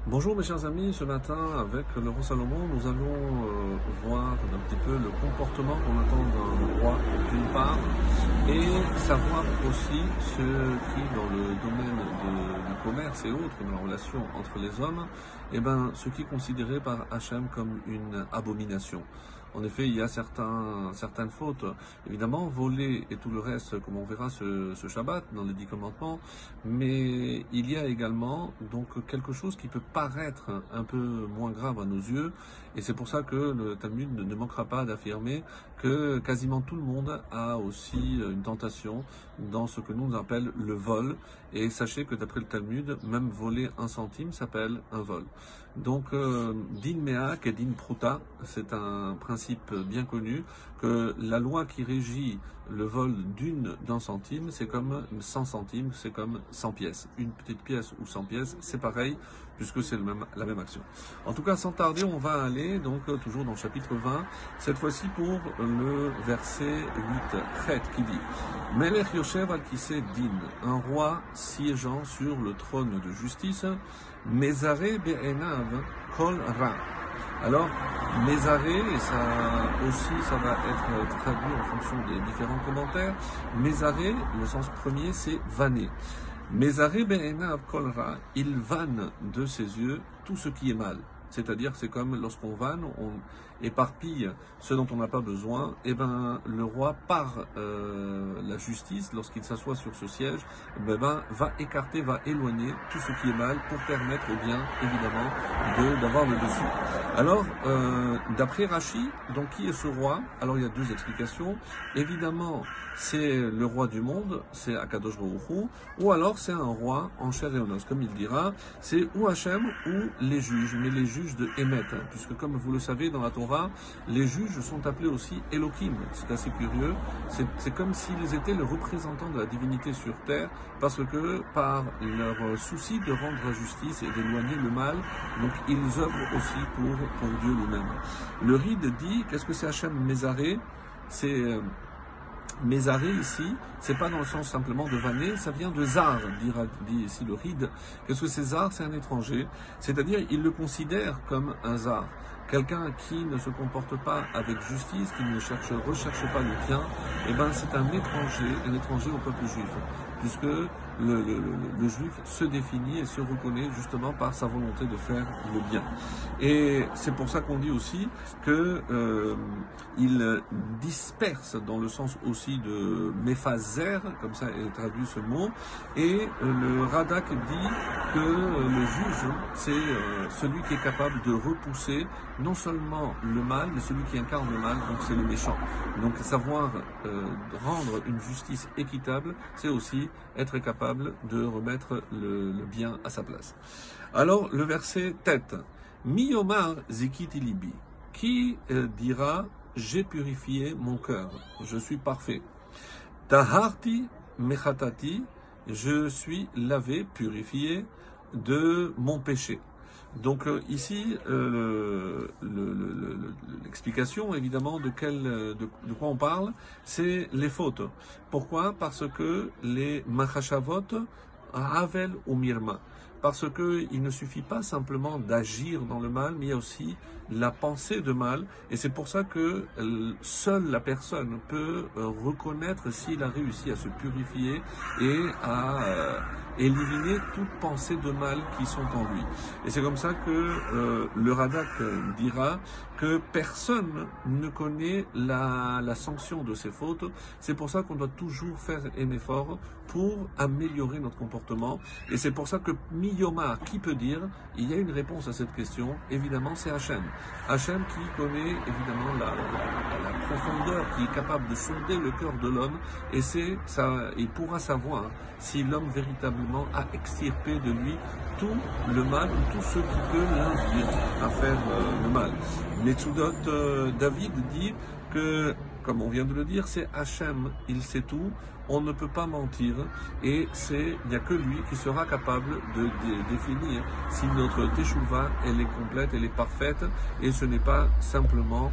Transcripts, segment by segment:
Bonjour mes chers amis, ce matin avec le roi Salomon, nous allons voir un petit peu le comportement qu'on attend d'un roi d'une part et savoir aussi ce qui dans le domaine du commerce et autres, dans la relation entre les hommes, ce qui est considéré par Hachem comme une abomination. En effet, il y a certaines fautes, évidemment, voler et tout le reste, comme on verra ce Shabbat dans les 10 commandements, mais il y a également donc quelque chose qui peut paraître un peu moins grave à nos yeux, et c'est pour ça que le Talmud ne manquera pas d'affirmer que quasiment tout le monde a aussi une tentation dans ce que nous appelle le vol, et sachez que d'après le Talmud, même voler 1 centime s'appelle un vol. Donc, din me'ak et din pruta, c'est un principe bien connu, que la loi qui régit le vol d'un centime, c'est comme 100 centimes, c'est comme 100 pièces. Une petite pièce ou 100 pièces, c'est pareil, puisque c'est la même action. En tout cas, sans tarder, on va aller, donc, toujours dans le chapitre 20, cette fois-ci pour le verset 8, Chet, qui dit « Melech Yoshev al Kiseh Din » un roi siégeant sur le trône de justice, « Mezare be'enav kol ra » Alors, Mézaré, et ça aussi, ça va être traduit en fonction des différents commentaires. Mézaré, le sens premier, c'est vanner. Mézaré be'enav kol ra, il vanne de ses yeux tout ce qui est mal. C'est-à-dire, c'est comme lorsqu'on vanne, on éparpille ce dont on n'a pas besoin. Le roi, par la justice, lorsqu'il s'assoit sur ce siège, va écarter, va éloigner tout ce qui est mal pour permettre au bien, évidemment, d'avoir le dessus. Alors, d'après Rashi, donc qui est ce roi? Alors, il y a deux explications. Évidemment, c'est le roi du monde, c'est Akadosh Baruch Hu, ou alors c'est un roi en chair et en os, comme il dira, c'est ou Hachem ou les juges, mais les juges de Emet, puisque comme vous le savez dans la Torah, les juges sont appelés aussi Elohim. C'est assez curieux, c'est comme s'ils étaient le représentant de la divinité sur terre, parce que par leur souci de rendre la justice et d'éloigner le mal, donc ils œuvrent aussi pour Dieu lui-même. Le Ride dit, qu'est-ce que c'est Hachem Mézaré? C'est Mézaré ici, c'est pas dans le sens simplement de vanner, ça vient de zar, dit ici le Ride. Qu'est-ce que c'est zar? C'est un étranger, c'est-à-dire il le considère comme un zar. Quelqu'un qui ne se comporte pas avec justice, qui ne recherche pas le bien, c'est un étranger au peuple juif, puisque le juif se définit et se reconnaît justement par sa volonté de faire le bien. Et c'est pour ça qu'on dit aussi que il disperse dans le sens aussi de mephazer, comme ça est traduit ce mot, et le Radak dit que le juge, c'est celui qui est capable de repousser non seulement le mal, mais celui qui incarne le mal, donc c'est le méchant. Donc savoir rendre une justice équitable, c'est aussi être capable de remettre le bien à sa place. Alors le verset tête, Mi-Yomar Zikiti Libi, qui dira j'ai purifié mon cœur, je suis parfait. Taharti Mechatati, je suis lavé, purifié de mon péché. Donc ici, l'explication évidemment de quoi on parle, c'est les fautes. Pourquoi? Parce que les machashavot, havel ou mirma. Parce qu'il ne suffit pas simplement d'agir dans le mal, mais il y a aussi la pensée de mal. Et c'est pour ça que seule la personne peut reconnaître s'il a réussi à se purifier et à éliminer toute pensée de mal qui sont en lui. Et c'est comme ça que le Radak dira que personne ne connaît la sanction de ses fautes. C'est pour ça qu'on doit toujours faire un effort pour améliorer notre comportement. Et c'est pour ça que Mi-Yomar, qui peut dire, il y a une réponse à cette question, évidemment c'est Hachem. Hachem qui connaît évidemment la profondeur, qui est capable de sonder le cœur de l'homme, et il pourra savoir si l'homme véritablement a extirpé de lui tout le mal, ou tout ce qui peut l'induire à faire le mal. Metsudot David dit que, comme on vient de le dire, c'est Hachem, il sait tout, on ne peut pas mentir, et il n'y a que lui qui sera capable de définir si notre teshuva, elle est complète, elle est parfaite, et ce n'est pas simplement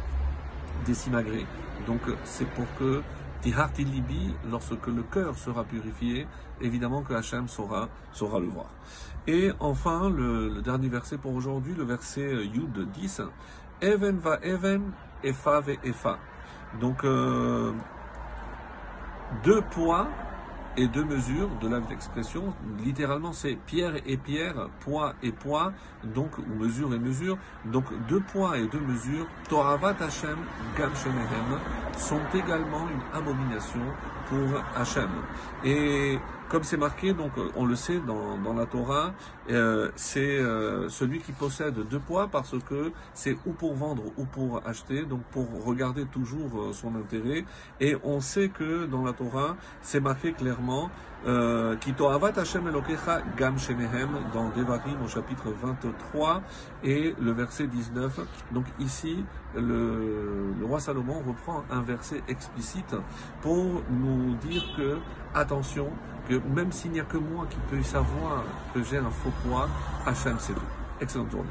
des simagrées. Donc c'est pour que Tiharti libi, lorsque le cœur sera purifié, évidemment que Hachem saura le voir. Et enfin, le dernier verset pour aujourd'hui, le verset Yud 10, Even va even, Efa ve Efa. Donc, deux poids et deux mesures, de là l'expression, littéralement c'est pierre et pierre, poids et poids, donc ou mesure et mesure, donc deux poids et deux mesures, Toavat Hashem Gam Shemehem, sont également une abomination pour Hashem. Et comme c'est marqué, donc on le sait dans la Torah, c'est celui qui possède deux poids parce que c'est ou pour vendre ou pour acheter, donc pour regarder toujours son intérêt. Et on sait que dans la Torah, c'est marqué clairement Ki toavat Hashem Elokecha Gam Shemehem dans Devarim au chapitre 23 et le verset 19. Donc ici, le roi Salomon reprend un verset explicite pour nous dire que, attention, que même s'il n'y a que moi qui peux savoir que j'ai un faux poids, Hachem c'est tout. Excellente journée.